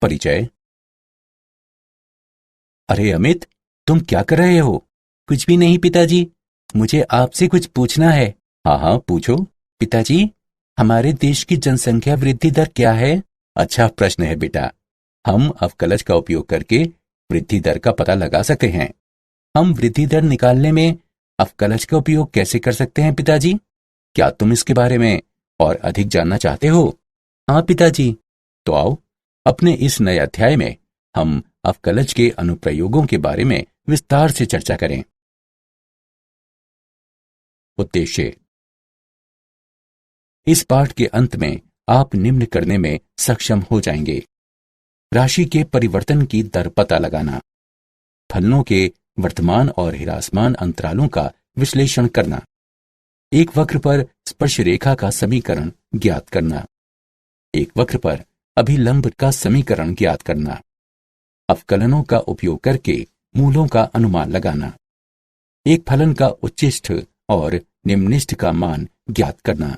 परिचय। अरे अमित, तुम क्या कर रहे हो? कुछ भी नहीं पिताजी, मुझे आपसे कुछ पूछना है। हाँ हाँ, पूछो। पिताजी, हमारे देश की जनसंख्या वृद्धि दर क्या है? अच्छा प्रश्न है बेटा। हम अवकलज का उपयोग करके वृद्धि दर का पता लगा सकते हैं। हम वृद्धि दर निकालने में अवकलज का उपयोग कैसे कर सकते हैं पिताजी? क्या तुम इसके बारे में और अधिक जानना चाहते हो? हाँ पिताजी। तो आओ, अपने इस नए अध्याय में हम अवकलज के अनुप्रयोगों के बारे में विस्तार से चर्चा करें। उद्देश्य। इस पाठ के अंत में आप निम्न करने में सक्षम हो जाएंगे: राशि के परिवर्तन की दर पता लगाना, फलनों के वर्तमान और ह्रासमान अंतरालों का विश्लेषण करना, एक वक्र पर स्पर्श रेखा का समीकरण ज्ञात करना, एक वक्र पर अभिलंब का समीकरण ज्ञात करना, अवकलनों का उपयोग करके मूलों का अनुमान लगाना, एक फलन का उच्चिष्ट और निम्निष्ट का मान ज्ञात करना,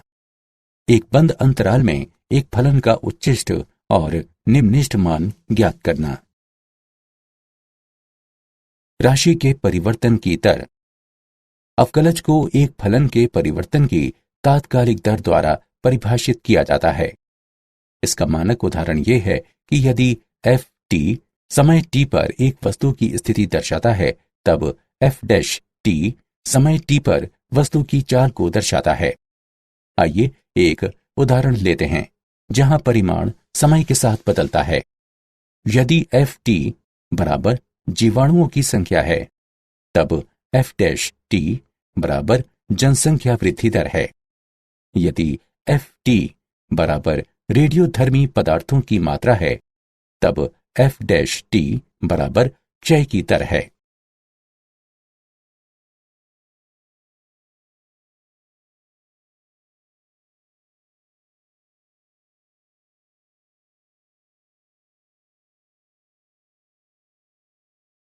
एक बंद अंतराल में एक फलन का उच्चिष्ट और निम्निष्ट मान ज्ञात करना। राशि के परिवर्तन की दर। अवकलज को एक फलन के परिवर्तन की तात्कालिक दर द्वारा परिभाषित किया जाता है। इसका मानक उदाहरण यह है कि यदि एफ टी समय t पर एक वस्तु की स्थिति दर्शाता है, तब एफ डैश टी समय t पर वस्तु की चाल को दर्शाता है। आइए एक उदाहरण लेते हैं जहां परिमाण समय के साथ बदलता है। यदि एफ टी बराबर जीवाणुओं की संख्या है, तब एफ डैश टी बराबर जनसंख्या वृद्धि दर है। यदि एफ टी बराबर रेडियोधर्मी पदार्थों की मात्रा है, तब एफ डैश टी बराबर क्षय की दर है।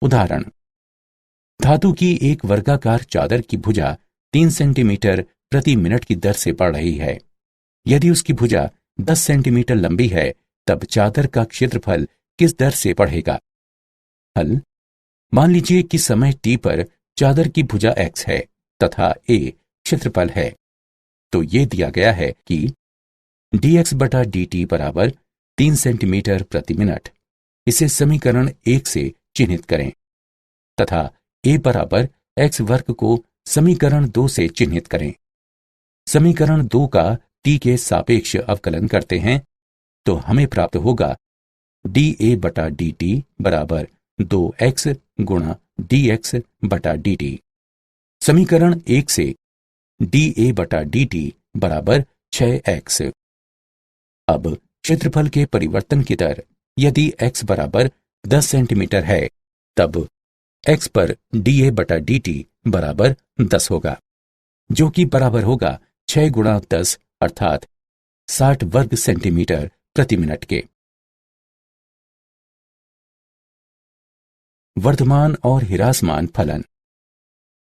उदाहरण: धातु की एक वर्गाकार चादर की भुजा 3 सेंटीमीटर प्रति मिनट की दर से बढ़ रही है। यदि उसकी भुजा 10 सेंटीमीटर लंबी है, तब चादर का क्षेत्रफल किस दर से बढ़ेगा? हल: मान लीजिए कि समय t पर चादर की भुजा x है तथा a क्षेत्रफल है। तो ये दिया गया है कि dx बटा dt बराबर 3 सेंटीमीटर प्रति मिनट। इसे समीकरण 1 से चिन्हित करें तथा a बराबर x वर्ग को समीकरण 2 से चिन्हित करें। समीकरण 2 का t के सापेक्ष अवकलन करते हैं तो हमें प्राप्त होगा dA बटा dt बराबर 2x गुणा dx बटा dt। समीकरण 1 से dA बटा dt बराबर 6x। अब क्षेत्रफल के परिवर्तन की दर। यदि x बराबर 10 सेंटीमीटर है, तब x पर dA बटा dt बराबर 10 होगा, जो कि बराबर होगा 6 गुणा 10 अर्थात 60 वर्ग सेंटीमीटर प्रति मिनट के। वर्धमान और ह्रासमान फलन।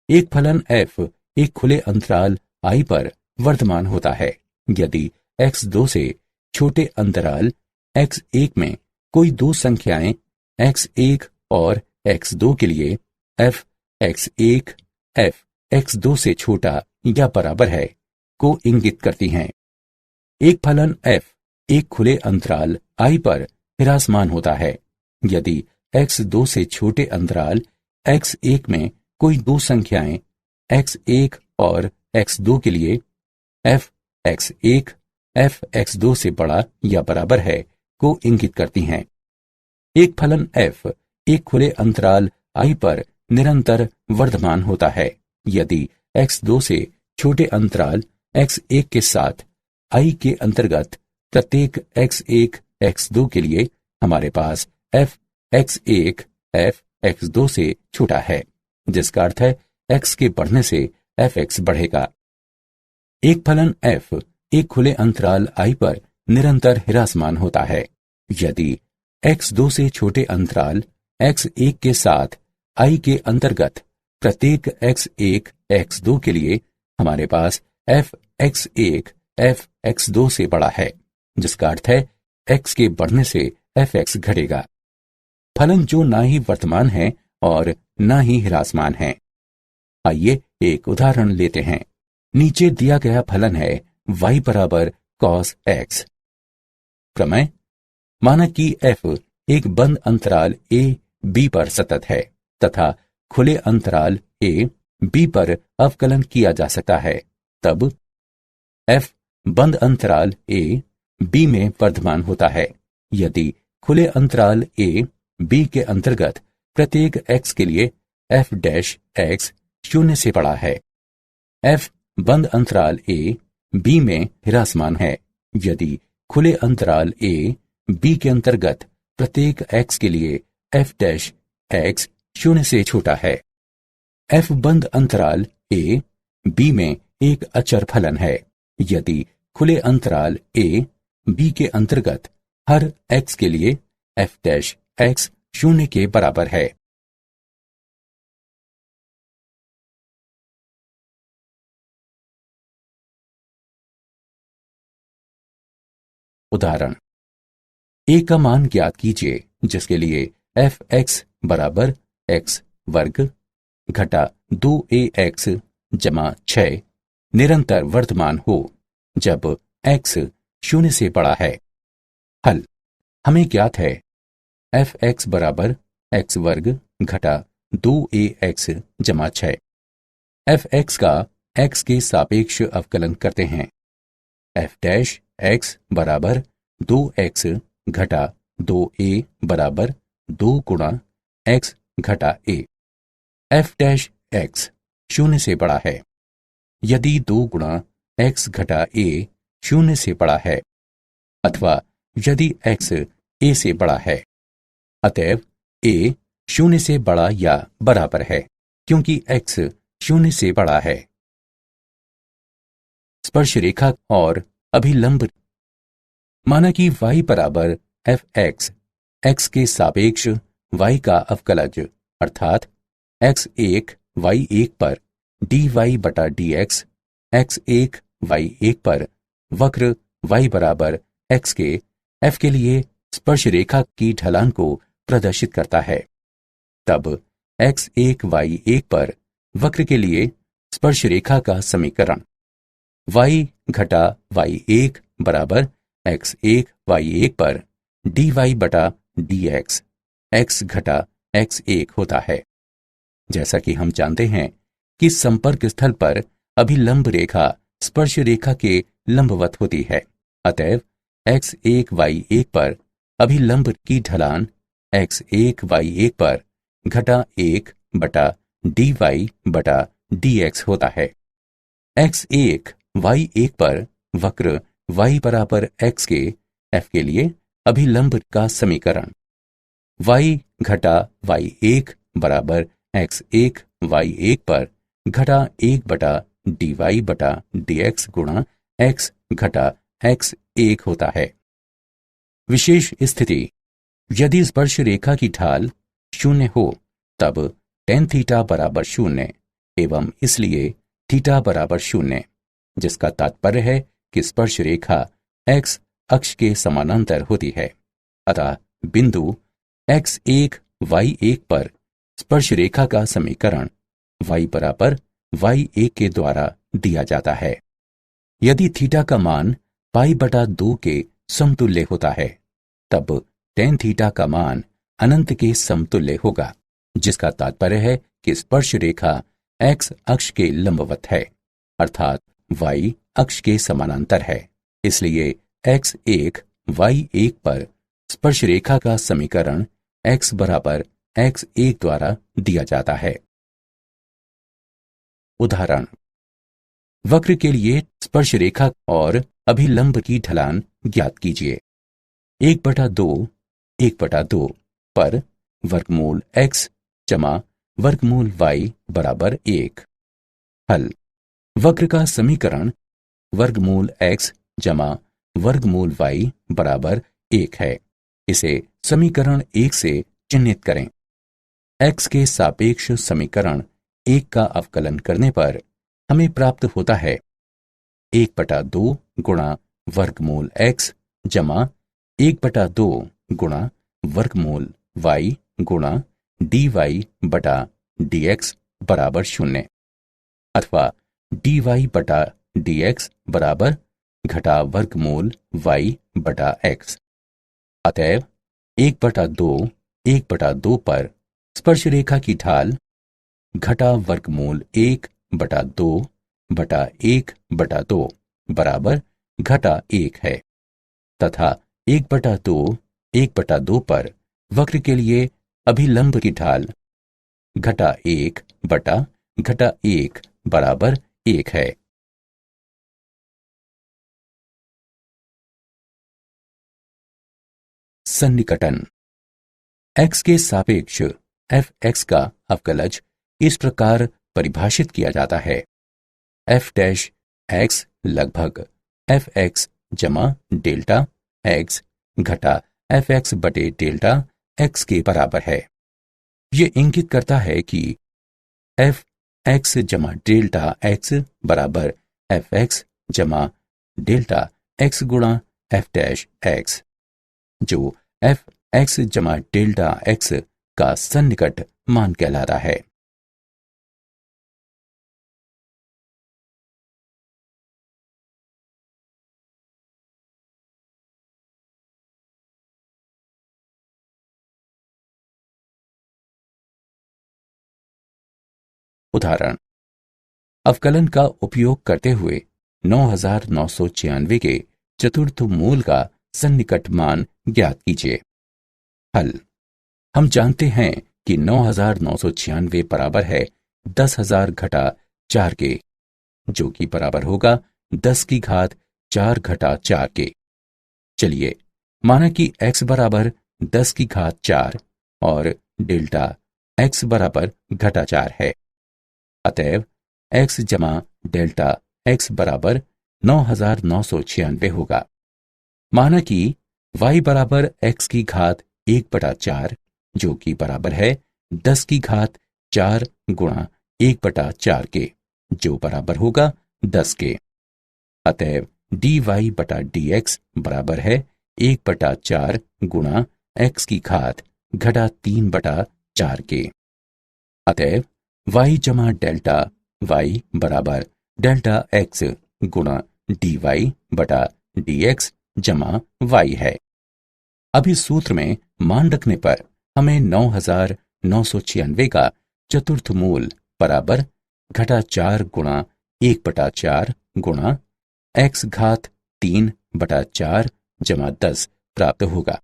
एक फलन f एक खुले अंतराल i पर वर्धमान होता है यदि x2 से छोटे अंतराल x1 में कोई दो संख्याएं x1 और x2 के लिए f x1 f x2 से छोटा या बराबर है को इंगित करती हैं। एक फलन f एक खुले अंतराल i पर ह्रासमान होता है यदि x2 से छोटे अंतराल x1 में कोई दो संख्याएं x1 और x2 के लिए f x1 f x2 से बड़ा या बराबर है को इंगित करती हैं। एक फलन f एक खुले अंतराल i पर निरंतर वर्धमान होता है यदि x2 से छोटे अंतराल x1 के साथ i के अंतर्गत प्रत्येक x1 x2 के लिए हमारे पास f x1 f x2 से छोटा है, जिसका अर्थ है x के बढ़ने से fx बढ़ेगा। एक फलन f एक खुले अंतराल i पर निरंतर ह्रासमान होता है यदि x2 से छोटे अंतराल x1 के साथ i के अंतर्गत प्रत्येक x1 x2 के लिए हमारे पास f x1 f x2 से बड़ा है, जिसका अर्थ है x के बढ़ने से fx घटेगा। फलन जो ना ही वर्तमान है और ना ही ह्रासमान है। आइए एक उदाहरण लेते हैं। नीचे दिया गया फलन है y बराबर cos x। प्रमेय, माना कि f एक बंद अंतराल a b पर सतत है तथा खुले अंतराल a b पर अवकलन किया जा सकता है, तब f बंद अंतराल a b में वर्धमान होता है यदि खुले अंतराल a b के अंतर्गत प्रत्येक x के लिए f डैश x शून्य से बड़ा है। f बंद अंतराल a b में ह्रासमान है यदि खुले अंतराल a b के अंतर्गत प्रत्येक x के लिए f डैश x शून्य से छोटा है। f बंद अंतराल a b में एक अचर फलन है यदि खुले अंतराल a b के अंतर्गत हर x के लिए f डैश x शून्य के बराबर है। उदाहरण, a का मान ज्ञात कीजिए जिसके लिए fx बराबर x वर्ग घटा 2ax जमा 6 निरंतर वर्तमान हो जब x शून्य से बड़ा है। हल, हमें ज्ञात है fx बराबर x वर्ग घटा 2ax जमा 6। fx का x के सापेक्ष अवकलन करते हैं। f डैश x बराबर 2x घटा 2a बराबर 2 गुणा x घटा a। f डैश x शून्य से बड़ा है यदि 2 गुणा x घटा a शून्य से बड़ा है अथवा यदि x a से बड़ा है। अतएव a शून्य से बड़ा या बराबर है क्योंकि x शून्य से बड़ा है। स्पर्श रेखा और अभिलंब, माना कि y बराबर fx x के सापेक्ष y का अवकलज अर्थात x1 y1 पर dy बटा dx x1 y1 पर वक्र y बराबर x के f के लिए स्पर्श रेखा की ढलान को प्रदर्शित करता है, तब x1 y1 पर वक्र के लिए स्पर्श रेखा का समीकरण y घटा y1 बराबर x1 y1 पर dy बटा dx x घटा x1 होता है। जैसा कि हम जानते हैं कि संपर्क स्थल पर अभिलंब रेखा स्पर्श रेखा के लंबवत होती है, अतएव x1 y1 पर अभिलंब की ढलान x1 y1 पर घटा 1 बटा dy बटा dx होता है। x1 y1 पर वक्र y बराबर x के f के लिए अभिलंब का समीकरण y घटा y1 बराबर x1 y1 पर घटा 1 बटा dy बटा dx गुणा x घटा x1 होता है। विशेष स्थिति, यदि स्पर्श रेखा की ढाल शून्य हो तब tan थीटा बराबर शून्य एवं इसलिए थीटा बराबर शून्य, जिसका तात्पर्य है कि स्पर्श रेखा x अक्ष के समानांतर होती है। अतः बिंदु x1 y1 पर स्पर्श रेखा का समीकरण y बराबर y1 के द्वारा दिया जाता है। यदि थीटा का मान पाई बटा 2 के समतुल्य होता है तब tan थीटा का मान अनंत के समतुल्य होगा, जिसका तात्पर्य है कि स्पर्श रेखा x अक्ष के लंबवत है अर्थात y अक्ष के समानांतर है। इसलिए x1 y1 पर स्पर्श रेखा का समीकरण x बराबर x1 द्वारा दिया जाता है। उदाहरण, वक्र के लिए स्पर्श रेखा और अभिलंब की ढलान ज्ञात कीजिए। 1/2 पर वर्गमूल x जमा वर्गमूल y बराबर 1। हल, वक्र का समीकरण वर्गमूल x जमा वर्गमूल y बराबर 1 है। इसे समीकरण 1 से चिह्नित करें। x के सापेक्ष समीकरण 1 का अवकलन करने पर हमें प्राप्त होता है 1/2 गुणा वर्गमूल x जमा 1/2 गुणा वर्गमूल y गुणा dy बटा dx बराबर 0 अथवा dy बटा dx बराबर घटा वर्गमूल y बटा x। अतएव 1/2 पर स्पर्श रेखा की ढाल घटा वर्गमूल 1/2 बराबर घटा 1 है तथा 1/2 पर वक्र के लिए अभिलंब की ढाल घटा 1 बराबर 1 है। सन्निकटन। x के सापेक्ष fx का अवकलज इस प्रकार परिभाषित किया जाता है। f डैश x लगभग fx जमा डेल्टा x घटा fx बटे डेल्टा x के बराबर है। ये इंगित करता है कि fx जमा डेल्टा x बराबर fx जमा डेल्टा x गुणा f डैश x, जो fx जमा डेल्टा x का सन्निकट मान कहलाता है। उदाहरण, अवकलन का उपयोग करते हुए 9996 के चतुर्थ मूल का सन्निकट मान ज्ञात कीजिए। हल। हम जानते हैं कि 9996 बराबर है 10,000 घटा 4 के, जो कि बराबर होगा 10 की घात 4 घटा 4 के। चलिए माना कि x बराबर 10 की घात 4 और डेल्टा x बराबर घटा 4 है। अतएव x जमा डेल्टा x बराबर 9996 होगा। माना कि y बराबर x की घात 1/4, जो कि बराबर है 10 की घात 4 गुणा 1/4 के, जो बराबर होगा 10 के। अतएव dy बटा dx बराबर है 1/4 गुणा x की घात घटा 3/4 के। अतएव y जमा डेल्टा y बराबर डेल्टा x गुणा dy बटा dx जमा y है। अब इस सूत्र में मान रखने पर हमें 9996 का चतुर्थ मूल बराबर घटा 4 गुणा 1/4 गुणा x घात 3/4 जमा 10 प्राप्त होगा।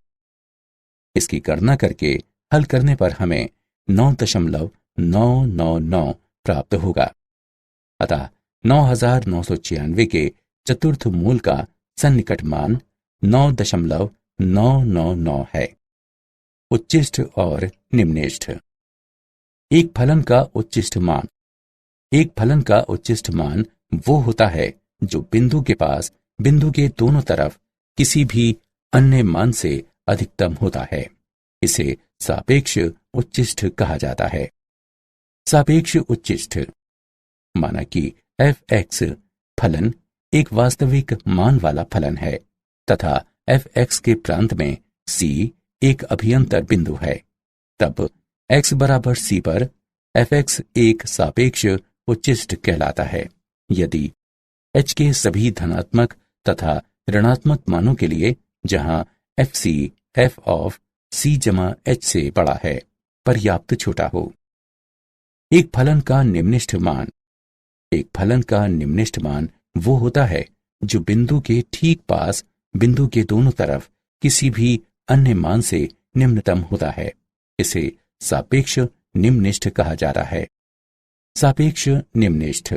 इसकी गणना करके हल करने पर हमें 9.999 प्राप्त होगा। अतः 9996 के चतुर्थ मूल का सन्निकट मान 9.999 है। उच्चिष्ट और निम्निष्ठ। एक फलन का उच्चिष्ट मान वो होता है जो बिंदु के पास बिंदु के दोनों तरफ किसी भी अन्य मान से अधिकतम होता है। इसे सापेक्ष उच्चिष्ट कहा जाता है। सापेक्ष उच्चिष्ट। माना कि fx फलन एक वास्तविक मान वाला फलन है तथा fx के प्रांत में c एक अभियंतर बिंदु है, तब x बराबर c पर fx एक सापेक्ष उच्चिष्ट कहलाता है यदि h के सभी धनात्मक तथा ऋणात्मक मानों के लिए जहां fc f ऑफ c जमा h से बड़ा है पर्याप्त छोटा हो। एक फलन का निम्निष्ठ मान वो होता है जो बिंदु के ठीक पास बिंदु के दोनों तरफ किसी भी अन्य मान से निम्नतम होता है। इसे सापेक्ष निम्निष्ठ कहा जाता है। सापेक्ष निम्निष्ठ।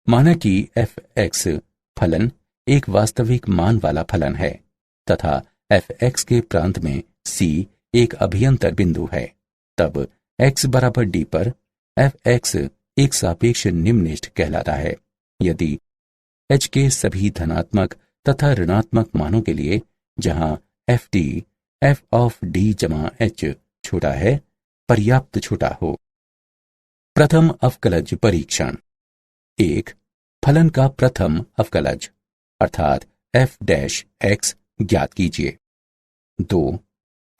माना कि fx फलन एक वास्तविक मान वाला फलन है तथा fx के प्रांत में c एक अभियंतर बिंदु है, तब x बराबर d पर fx एक सापेक्ष निम्निष्ठ कहलाता है यदि h के सभी धनात्मक तथा ऋणात्मक मानों के लिए जहां ft f ऑफ d जमा h छोटा है पर्याप्त छोटा हो। प्रथम अवकलज परीक्षण। 1. फलन का प्रथम अवकलज अर्थात f डैश x ज्ञात कीजिए। 2.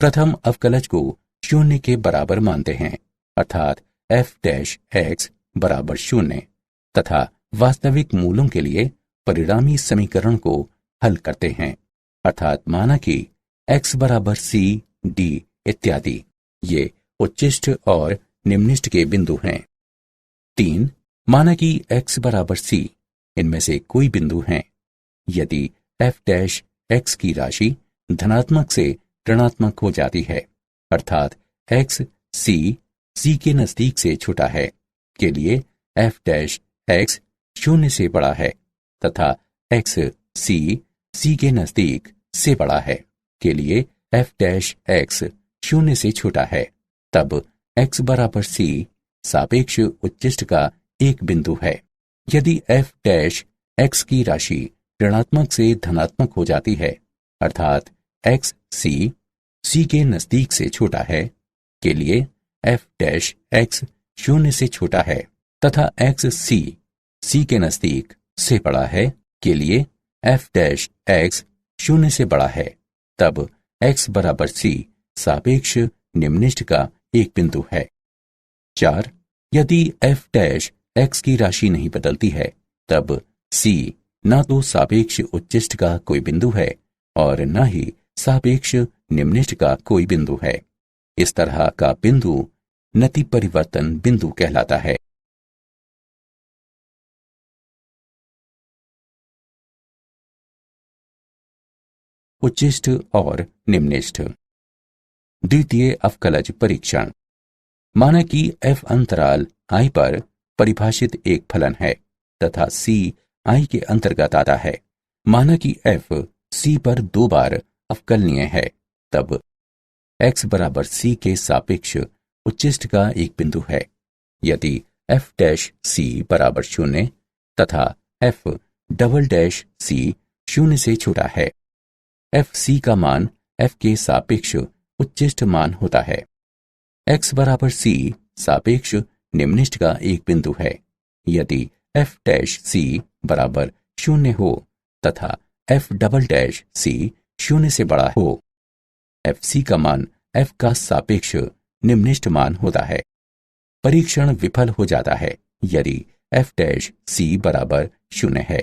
प्रथम अवकलज को शून्य के बराबर मानते हैं, अर्थात f डैश x बराबर शून्य, तथा वास्तविक मूलों के लिए परिणामी समीकरण को हल करते हैं, अर्थात माना कि x बराबर c, d इत्यादि ये उच्चिष्ट और निम्निष्ट के बिंदु हैं। 3. माना कि x बराबर c इनमें से कोई बिंदु हैं। यदि f डैश x की राशि धनात्मक से ऋणात्मक हो जाती है, अर्थात x c के नजदीक से छोटा है, के लिए f डैश x शून्य से बड़ा है, तथा x c के नजदीक से बड़ा है, के लिए f डैश x शून्य से छोटा है, तब x बराबर c सापेक्ष उच्चिष्ट का एक बिंदु है। यदि f डैश x की राशि ऋणात्मक से धनात्मक हो जाती है, अर्थात x c के नजदीक से छोटा है, के लिए f डैश x शून्य से छोटा है, तथा x c के नजदीक से बड़ा है, के लिए f डैश x शून्य से बड़ा है, तब x बराबर c सापेक्ष निम्निष्ट का एक बिंदु है। 4. यदि f डैश x की राशि नहीं बदलती है, तब c न तो सापेक्ष उच्चिष्ट का कोई बिंदु है और न ही सापेक्ष निम्निष्ट का कोई बिंदु है। इस तरह का बिंदु नति परिवर्तन बिंदु कहलाता है। उच्चिष्ट और निम्निष्ट। द्वितीय अवकलज परीक्षण। माना कि f अंतराल i पर परिभाषित एक फलन है तथा c i के अंतर्गत आता है। माना कि f c पर 2 बार अवकलनीय है, तब x बराबर c के सापेक्ष उच्चिष्ट का एक बिंदु है। यदि f डैश c बराबर शून्य तथा f डबल डैश c शून्य से छोटा है, f c का मान f के सापेक्ष उच्चिष्ट मान होता है। x बराबर c सापेक्ष निम्निष्ट का एक बिंदु है। यदि f डैश c बराबर शून्य हो तथा f डबल डैश c शून्य से बड़ा हो, f c का मान f का सापेक्ष निम्निष्ट मान होता है। परीक्षण विफल हो जाता है यदि f डैश c बराबर शून्य है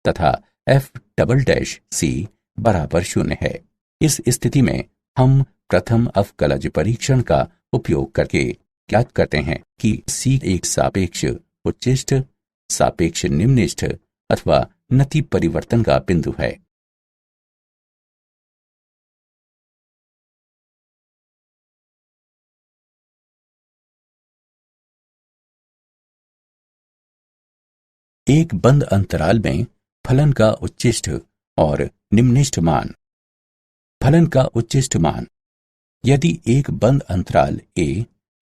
तथा f डबल डैश c बराबर शून्य है। इस स्थिति में हम प्रथम अवकलज परीक्षण का उपयोग करके ज्ञात करते हैं कि c एक सापेक्ष उच्चिष्ट, सापेक्ष निम्निष्ठ अथवा नति परिवर्तन का बिंदु है। एक बंद अंतराल में फलन का उच्चिष्ट और निम्निष्ठ मान। फलन का उच्चिष्ट मान। यदि एक बंद अंतराल a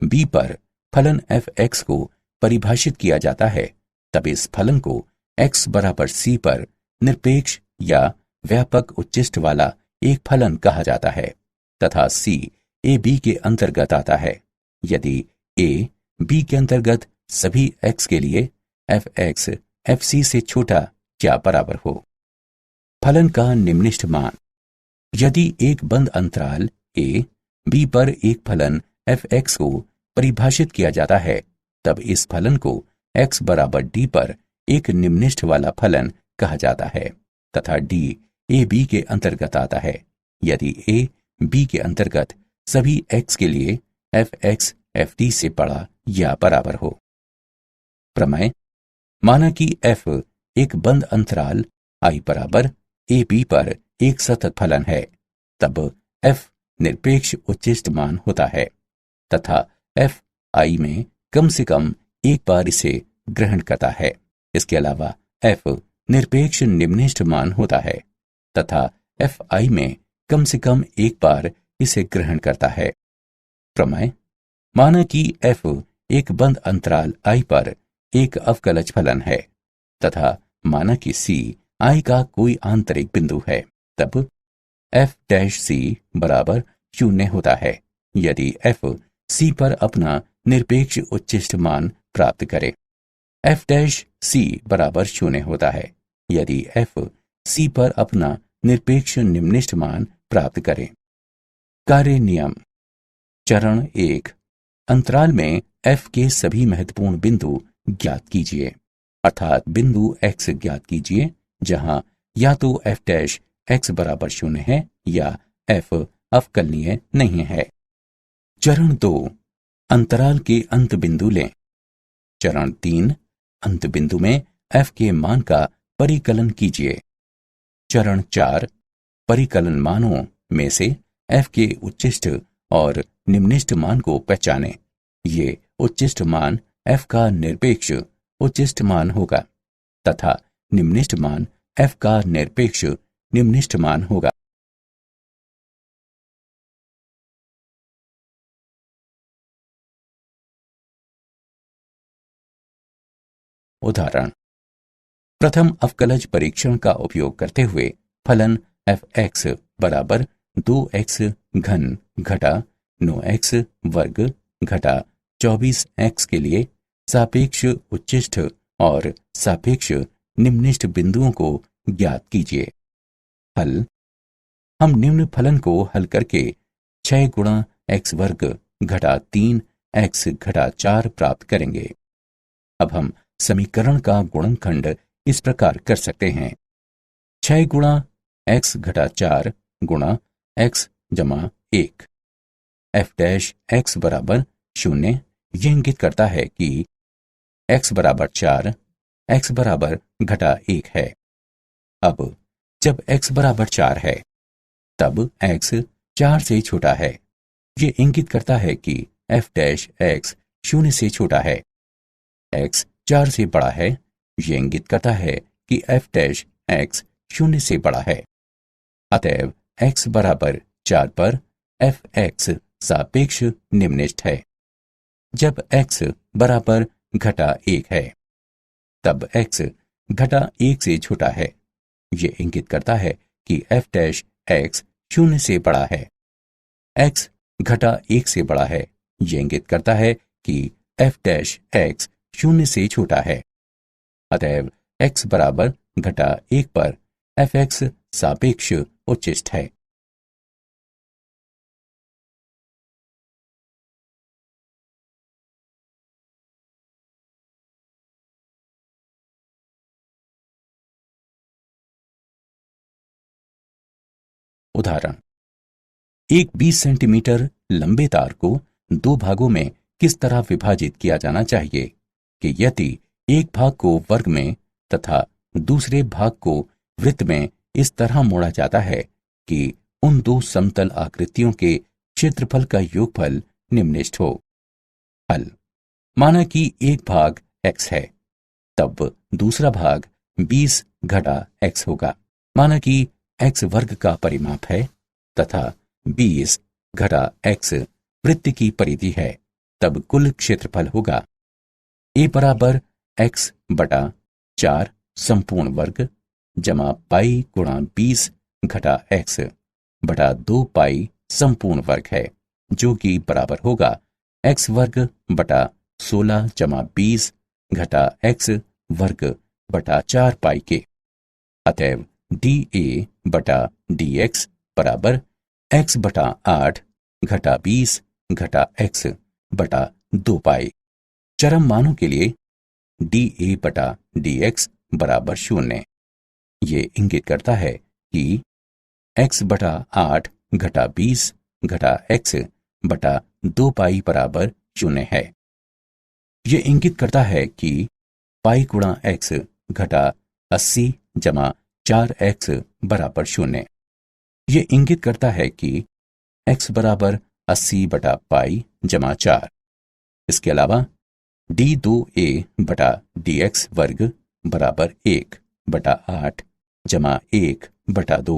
b पर फलन f(x) को परिभाषित किया जाता है, तब इस फलन को x बराबर c पर निरपेक्ष या व्यापक उच्चिष्ट वाला एक फलन कहा जाता है तथा c a b के अंतर्गत आता है। यदि a b के अंतर्गत सभी x के लिए f(x) f(c) से छोटा या बराबर हो। फलन का निम्निष्ठ मान। यदि एक बंद अंतराल a b पर एक फलन f(x) को परिभाषित किया जाता है, तब इस फलन को x बराबर d पर एक निम्निष्ठ वाला फलन कहा जाता है तथा d a b के अंतर्गत आता है। यदि a b के अंतर्गत सभी x के लिए f(x) f(d) से बड़ा या बराबर हो। प्रमेय। माना कि f एक बंद अंतराल i बराबर a b पर एक सतत फलन है, तब f निरपेक्ष उच्चिष्ट मान होता है तथा f i में कम से कम एक बार इसे ग्रहण करता है। इसके अलावा f निरपेक्ष निम्निष्ठ मान होता है तथा f i में कम से कम एक बार इसे ग्रहण करता है। प्रमेय। माना कि f एक बंद अंतराल i पर एक अवकलज फलन है तथा माना कि c i का कोई आंतरिक बिंदु है, तब f डैश c बराबर शून्य होता है यदि f c पर अपना निरपेक्ष उच्चिष्ट मान प्राप्त करे। f डैश c बराबर शून्य होता है यदि f c पर अपना निरपेक्ष निम्निष्ठ मान प्राप्त करे। कार्य नियम। चरण 1, अंतराल में f के सभी महत्वपूर्ण बिंदु ज्ञात कीजिए, अर्थात बिंदु x ज्ञात कीजिए जहां या तो f डैश x बराबर 0 है या f अवकलनीय नहीं है। चरण 2, अंतराल के अंत बिंदु लें। चरण 3, अंत बिंदु में f के मान का परिकलन कीजिए। चरण 4, परिकलन मानों में से f के उच्चिष्ट और निम्निष्ट मान को पहचानें। ये उच्चिष्ट मान f का निरपेक्ष उच्चिष्ट मान होगा तथा निम्निष्ट मान f का निरपेक्ष निम्निष्ट मान होगा। उदाहरण, प्रथम अवकलज परीक्षण का उपयोग करते हुए फलन f(x) बराबर 2x घन घटा 9x वर्ग घटा 24x के लिए सापेक्ष उच्चिष्ट और सापेक्ष निम्निष्ट बिंदुओं को ज्ञात कीजिए। हल। हम निम्न फलन को हल करके 6 गुणा x वर्ग घटा 3x घटा 4 प्राप्त करेंगे। अब हम समीकरण का गुणनखंड इस प्रकार कर सकते हैं। 6 गुणा x घटा 4 गुणा x जमा 1। f डैश x बराबर 0 यह इंगित करता है कि x बराबर 4 x बराबर घटा 1 है। अब जब x बराबर 4 है तब x 4 से छोटा है। यह इंगित करता है कि f डैश x 0 से छोटा है। x 4 से बड़ा है। यह इंगित करता है कि f डैश x 0 से बड़ा है। अतएव x बराबर 4 पर f(x) सापेक्ष निम्निष्ठ है। जब x बराबर घटा 1 है तब x घटा 1 से छोटा है। यह इंगित करता है कि f डैश x 0 से बड़ा है। x घटा 1 से बड़ा है। यह इंगित करता है कि f डैश x 0 से छोटा है। अतएव x बराबर घटा 1 पर f(x) सापेक्ष उच्चिष्ट है। उदाहरण, एक 20 सेंटीमीटर लंबे तार को 2 भागों में किस तरह विभाजित किया जाना चाहिए कि यदि एक भाग को वर्ग में तथा दूसरे भाग को वृत्त में इस तरह मोड़ा जाता है कि उन 2 समतल आकृतियों के क्षेत्रफल का योगफल निम्निष्ठ हो। हल। माना कि एक भाग x है तब दूसरा भाग 20 घटा x होगा। माना कि x वर्ग का परिमाप है तथा 20 घटा x वृत्त की परिधि है, तब कुल क्षेत्रफल होगा a बराबर x बटा 4 संपूर्ण वर्ग जमा पाई गुणा 20 घटा x बटा 2 पाई संपूर्ण वर्ग है, जो कि बराबर होगा x वर्ग बटा 16 जमा 20 घटा x वर्ग बटा 4 पाई के। अतएव dA बटा dx बराबर x बटा 8 घटा 20 घटा x बटा 2 पाई। चरम मानों के लिए dA बटा dx बराबर 0। ये इंगित करता है कि x बटा 8 घटा 20 घटा x बटा 2 पाई बराबर 0 है। ये इंगित करता है कि पाई गुणा x घटा 80 जमा 4x बराबर 0। ये इंगित करता है कि x बराबर 80 बटा पाई जमा 4। इसके अलावा d2a बटा dx वर्ग बराबर 1 बटा 8 जमा 1 बटा 2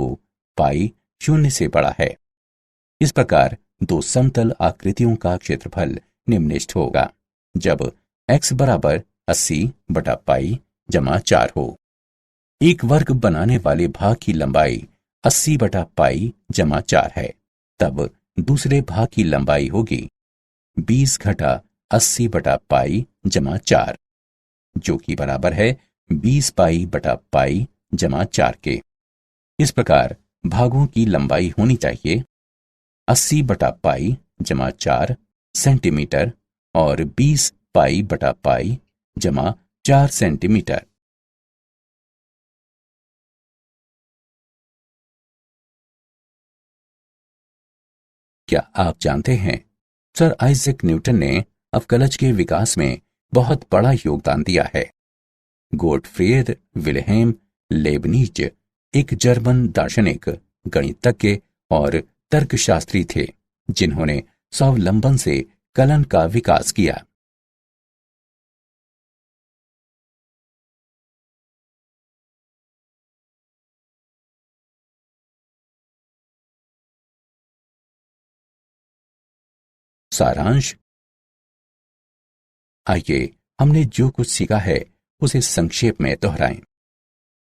पाई 0 से बड़ा है। इस प्रकार 2 समतल आकृतियों का क्षेत्रफल निम्निष्ठ होगा जब x बराबर 80 बटा पाई जमा 4 हो। एक वर्ग बनाने वाले भाग की लंबाई 80 बटा पाई जमा 4 है, तब दूसरे भाग की लंबाई होगी 20 घटा 80 बटा पाई जमा 4, जो कि बराबर है 20 पाई बटा पाई जमा 4 के। इस प्रकार भागों की लंबाई होनी चाहिए 80 बटा पाई जमा 4 सेंटीमीटर और 20 पाई बटा पाई जमा 4 सेंटीमीटर। क्या आप जानते हैं, सर आइजैक न्यूटन ने अवकलज के विकास में बहुत बड़ा योगदान दिया है। गोटफ्रीड विल्हेम लेबनिज एक जर्मन दार्शनिक, गणितज्ञ और तर्कशास्त्री थे, जिन्होंने स्वावलंबन से कलन का विकास किया। सारांश। आइए हमने जो कुछ सीखा है उसे संक्षेप में दोहराएं।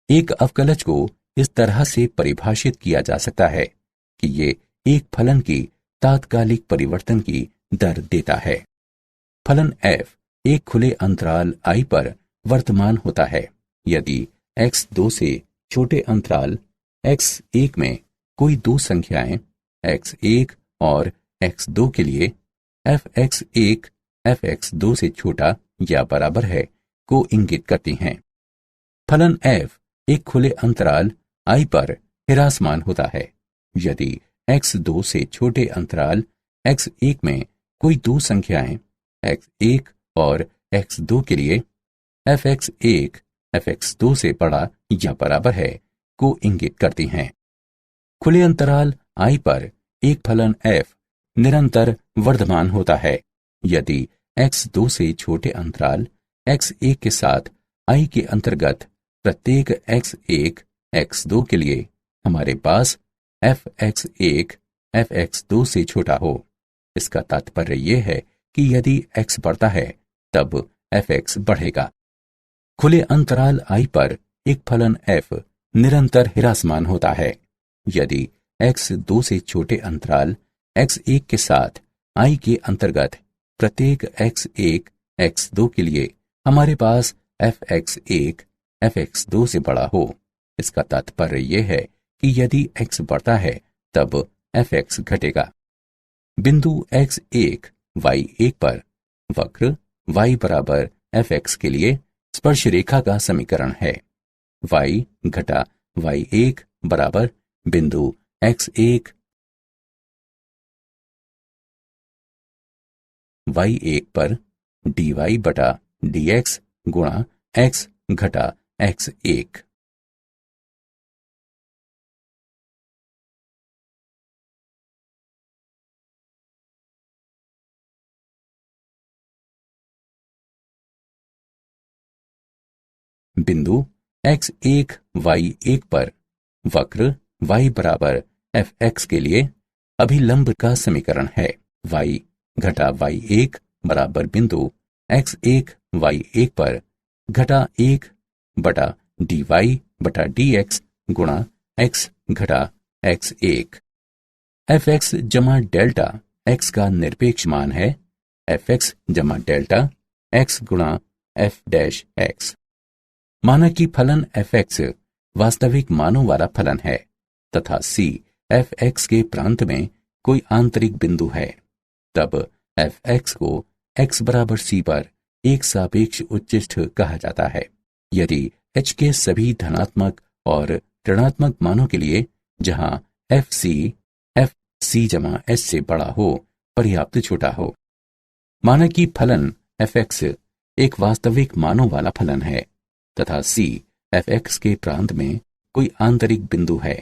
एक अवकलज को इस तरह से परिभाषित किया जा सकता है कि ये एक फलन की तात्कालिक परिवर्तन की दर देता है। फलन f एक खुले अंतराल I पर वर्तमान होता है यदि x2 से छोटे अंतराल x1 में कोई दो संख्याएं x1 और x2 के लिए fx1 fx2 से छोटा या बराबर है को इंगित करती हैं। फलन f एक खुले अंतराल I पर हिरासमान होता है यदि x2 से छोटे अंतराल x1 में कोई दो संख्याएं x1 और x2 के लिए fx1 fx2 से बड़ा या बराबर है को इंगित करती हैं। खुले अंतराल I पर एक फलन f निरंतर वर्धमान होता है यदि x2 से छोटे अंतराल x1 के साथ I के अंतर्गत प्रत्येक x1 x2 के लिए हमारे पास fx1 fx2 से छोटा हो। इसका तात्पर्य यह है कि यदि x बढ़ता है तब fx बढ़ेगा। खुले अंतराल I पर एक फलन f निरंतर हिरासमान होता है यदि x2 से छोटे अंतराल x1 के साथ I के अंतर्गत प्रत्येक x1 x2 के लिए हमारे पास fx1 fx2 से बड़ा हो। इसका तात्पर्य यह है कि यदि x बढ़ता है तब fx घटेगा। बिंदु x1 y1 पर वक्र y बराबर fx के लिए स्पर्श रेखा का समीकरण है। y घटा y1 बराबर बिंदु x1 y1 पर dy बटा dx गुणा x घटा x1। बिंदु x1 y1 पर वक्र y बराबर fx के लिए अभिलंब का समीकरण है। y घटा y1 बराबर बिंदु x1 y1 पर घटा 1 बटा dy बटा dx गुणा x घटा x1। fx जमा डेल्टा x का निरपेक्ष मान है fx जमा डेल्टा x गुणा f डैश x। माना कि फलन fx वास्तविक मानों वाला फलन है तथा c fx के प्रांत में कोई आंतरिक बिंदु है, तब fx को x बराबर c पर एक सापेक्ष उच्चिष्ट कहा जाता है यदि h के सभी धनात्मक और ऋणात्मक मानों के लिए जहां fc जमा s से बड़ा हो पर्याप्त छोटा हो। माना कि फलन fx एक वास्तविक मानों वाला फलन है तथा c fx के प्रांत में कोई आंतरिक बिंदु है,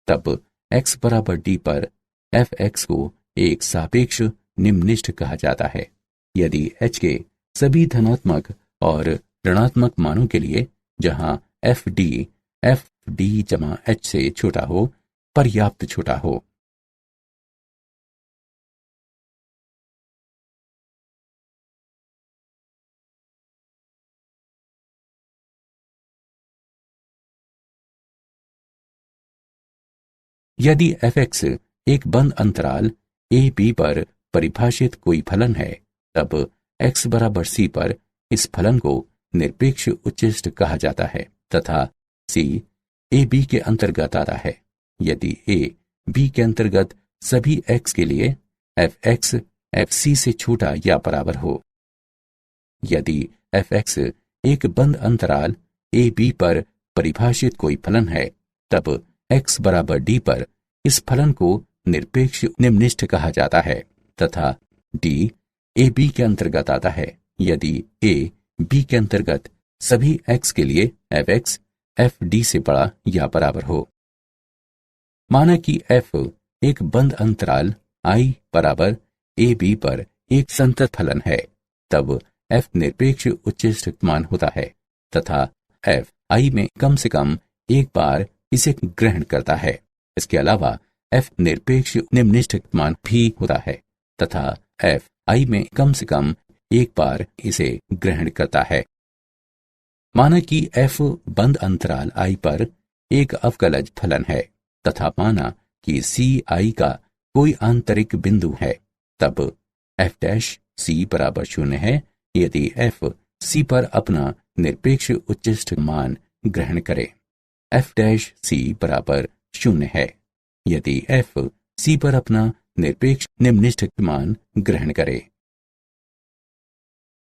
तब x बराबर d पर fx को एक सापेक्ष निम्ननिष्ठ कहा जाता है यदि h के सभी धनात्मक और ऋणात्मक मानों के लिए जहां fd जमा h से छोटा हो पर्याप्त छोटा हो। यदि fx एक बंद अंतराल a b पर परिभाषित कोई फलन है, तब x बराबर c पर इस फलन को निरपेक्ष उच्चिष्ट कहा जाता है तथा c a b के अंतर्गत आता है यदि a b के अंतर्गत सभी x के लिए f(x) fc से छोटा या बराबर हो। यदि f(x) एक बंद अंतराल a b पर परिभाषित कोई फलन है, तब x बराबर d पर इस फलन को निरपेक्ष निम्ननिष्ठ कहा जाता है तथा d a b के अंतर्गत आता है यदि a b के अंतर्गत सभी x के लिए f(x) f d से बड़ा या बराबर हो। माना कि f एक बंद अंतराल I बराबर a b पर एक संतत फलन है, तब f निरपेक्ष उच्चिष्ट मान होता है तथा f I में कम से कम एक बार इसे ग्रहण करता है। इसके अलावा f निरपेक्ष निम्ननिष्ठ मान भी होता है तथा f I में कम से कम एक बार इसे ग्रहण करता है। माना कि f बंद अंतराल I पर एक अवकलज फलन है तथा माना कि c I का कोई आंतरिक बिंदु है, तब f' c बराबर 0 है यदि f c पर अपना निरपेक्ष उच्चिष्ट मान ग्रहण करे। f' c बराबर 0 है यदि f c पर अपना निरपेक्ष निम्ननिष्ठ मान ग्रहण करे।